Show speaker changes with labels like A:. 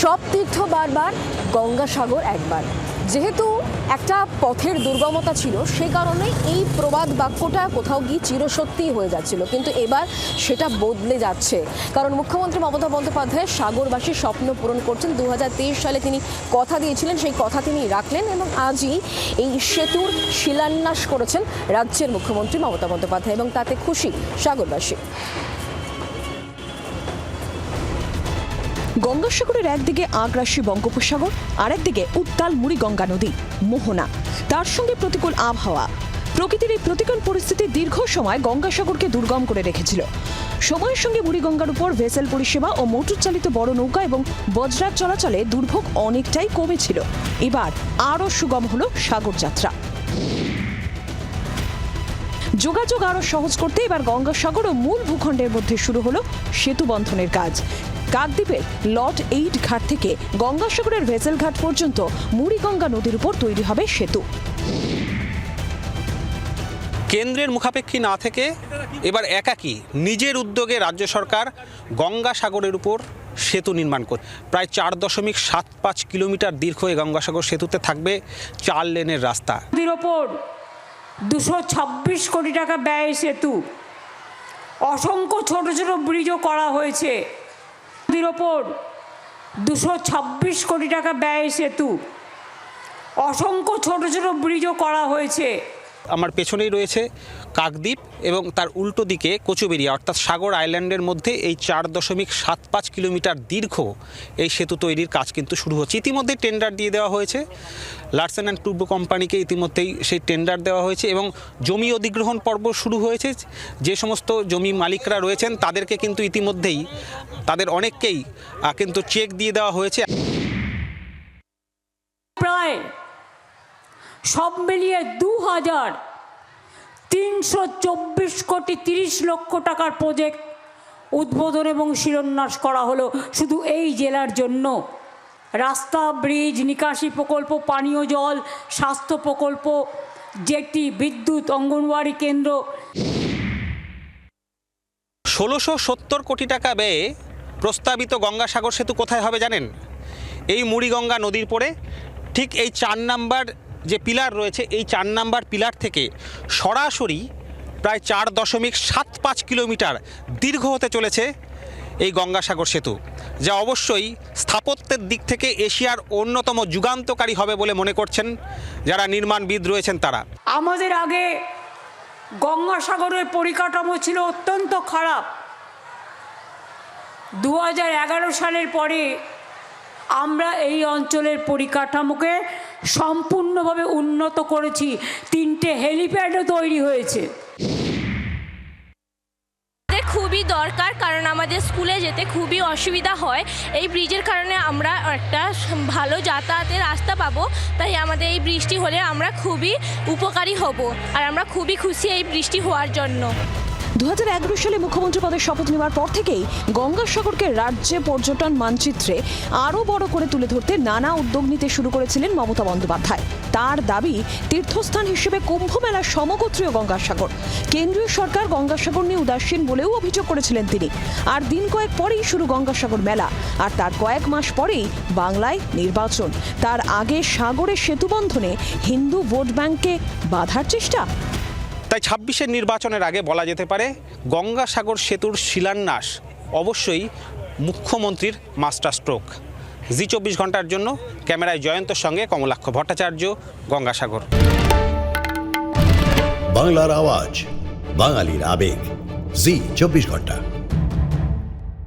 A: সব তীর্থ বারবার, গঙ্গাসাগর একবার। যেহেতু একটা পথের দুর্গমতা ছিল, সে কারণে এই প্রবাদ বাক্যটা কোথাও গিয়ে চিরসত্যি হয়ে যাচ্ছিল, কিন্তু এবার সেটা বদলে যাচ্ছে। কারণ মুখ্যমন্ত্রী মমতা বন্দ্যোপাধ্যায় সাগরবাসীর স্বপ্ন পূরণ করছেন। 2023 সালে তিনি কথা দিয়েছিলেন, সেই কথা তিনি রাখলেন এবং আজই এই সেতুর শিলান্যাস করেছেন রাজ্যের মুখ্যমন্ত্রী মমতা বন্দ্যোপাধ্যায়, এবং তাতে খুশি সাগরবাসী।
B: গঙ্গাসাগরের একদিকে আগ্রাসী বঙ্গোপসাগর, আর একদিকে উত্তাল মুড়িগঙ্গা নদী মোহনা, তার সঙ্গে প্রতিকূল আবহাওয়া। প্রকৃতির এই প্রতিকূল পরিস্থিতি দীর্ঘ সময় গঙ্গাসাগরকে দুর্গম করে রেখেছিল। সময়ের সঙ্গে মুড়িগঙ্গার উপর ভেসেল পরিষেবা ও মোটর চালিত বড় নৌকা এবং বজ্রাট চলাচলে দুর্ভোগ অনেকটাই কমেছিল। এবার আরও সুগম হলো সাগর যাত্রা। যোগাযোগ আরও সহজ করতে এবার গঙ্গাসাগর ও মূল ভূখণ্ডের মধ্যে শুরু হলো সেতু বন্ধনের কাজ। কাকদ্বীপের লট 8 ঘাট থেকে গঙ্গাসাগরের ভেসেল ঘাট পর্যন্ত মুড়িগঙ্গা নদীর উপর তৈরি হবে সেতু।
C: কেন্দ্রের মুখাপেক্ষী না থেকে এবার একাকী নিজের উদ্যোগে রাজ্য সরকার গঙ্গাসাগরের উপর সেতু নির্মাণ করে প্রায় 4.75 কিলোমিটার দীর্ঘ এই গঙ্গাসাগর সেতুতে থাকবে 4 লেনের রাস্তা।
D: নদীর ওপর 226 কোটি টাকা ব্যয় সেতু, অসংখ্য ছোট ছোট ব্রিজও করা হয়েছে। নদীর ওপর 226 কোটি টাকা ব্যয় সেতু, অসংখ্য ছোট ছোট ব্রিজও করা হয়েছে।
C: আমার পেছনেই রয়েছে কাকদ্বীপ এবং তার উল্টো দিকে কচুবেড়িয়া, অর্থাৎ সাগর আইল্যান্ডের মধ্যে এই 4.75 কিলোমিটার দীর্ঘ এই সেতু তৈরির কাজ কিন্তু শুরু হচ্ছে। ইতিমধ্যেই টেন্ডার দিয়ে দেওয়া হয়েছে, লার্সেন অ্যান্ড টুব্রো কোম্পানিকে ইতিমধ্যেই সেই টেন্ডার দেওয়া হয়েছে এবং জমি অধিগ্রহণ পর্ব শুরু হয়েছে। যে সমস্ত জমি মালিকরা রয়েছেন তাদেরকে কিন্তু ইতিমধ্যেই তাদের অনেককেই কিন্তু চেক দিয়ে দেওয়া হয়েছে।
D: প্রায় সব মিলিয়ে 2324 কোটি 30 লক্ষ টাকার প্রজেক্ট উদ্বোধন এবং শিলান্যাস করা হলো শুধু এই জেলার জন্য। রাস্তা, ব্রিজ, নিকাশি প্রকল্প, পানীয় জল, স্বাস্থ্য প্রকল্প, জেটি, বিদ্যুৎ, অঙ্গনওয়াড়ি কেন্দ্র।
C: 1670 কোটি টাকা ব্যয়ে প্রস্তাবিত গঙ্গাসাগর সেতু কোথায় হবে জানেন? এই মুড়িগঙ্গা নদীর পরে ঠিক এই 4 নাম্বার যে পিলার রয়েছে, এই 4 নাম্বার পিলার থেকে সরাসরি প্রায় 4.75 কিলোমিটার দীর্ঘ হতে চলেছে এই গঙ্গাসাগর সেতু, যা অবশ্যই স্থাপত্যের দিক থেকে এশিয়ার অন্যতম যুগান্তকারী হবে বলে মনে করছেন যারা নির্মাণবিদ রয়েছেন তারা।
D: আমাদের আগে গঙ্গাসাগরের পরিকাঠামো ছিল অত্যন্ত খারাপ। 2011 সালের পরে আমরা এই অঞ্চলের পরিকাঠামোকে সম্পূর্ণভাবে উন্নত করেছি। 3টে হেলিপ্যাডও তৈরি হয়েছে।
E: খুবই দরকার, কারণ আমাদের স্কুলে যেতে খুবই অসুবিধা হয়। এই ব্রিজের কারণে আমরা একটা ভালো যাতায়াতের রাস্তা পাবো, তাই আমাদের এই বৃষ্টি হলে আমরা খুবই উপকারী হব, আর আমরা খুবই খুশি এই বৃষ্টি হওয়ার জন্য।
B: 2011 সালে মুখ্যমন্ত্রী পদে শপথ নেওয়ার পর থেকেই গঙ্গাসাগরকে রাজ্যে পর্যটন মানচিত্রে আরও বড় করে তুলে ধরতে নানা উদ্যোগ নিতে শুরু করেছিলেন মমতা বন্দ্যোপাধ্যায়। তার দাবি, তীর্থস্থান হিসেবে কুম্ভ মেলার সমগোত্রীয় গঙ্গাসাগর। কেন্দ্রীয় সরকার গঙ্গাসাগর নিয়ে উদাসীন বলেও অভিযোগ করেছিলেন তিনি। আর দিন কয়েক পরেই শুরু গঙ্গাসাগর মেলা, আর তার কয়েক মাস পরেই বাংলায় নির্বাচন। তার আগে সাগরে সেতু বন্ধনে হিন্দু ভোট ব্যাংককে বাধার চেষ্টা।
C: তাই 26-এর নির্বাচনের আগে বলা যেতে পারে গঙ্গাসাগর সেতুর শিলান্যাস অবশ্যই মুখ্যমন্ত্রীর মাস্টার স্ট্রোক। জি 24 ঘন্টার জন্য ক্যামেরায় জয়ন্তর সঙ্গে কমলাক্ষ ভট্টাচার্য, গঙ্গাসাগর।
F: বাংলার আওয়াজ, বাঙালির আবেগ, জি 24 ঘন্টা।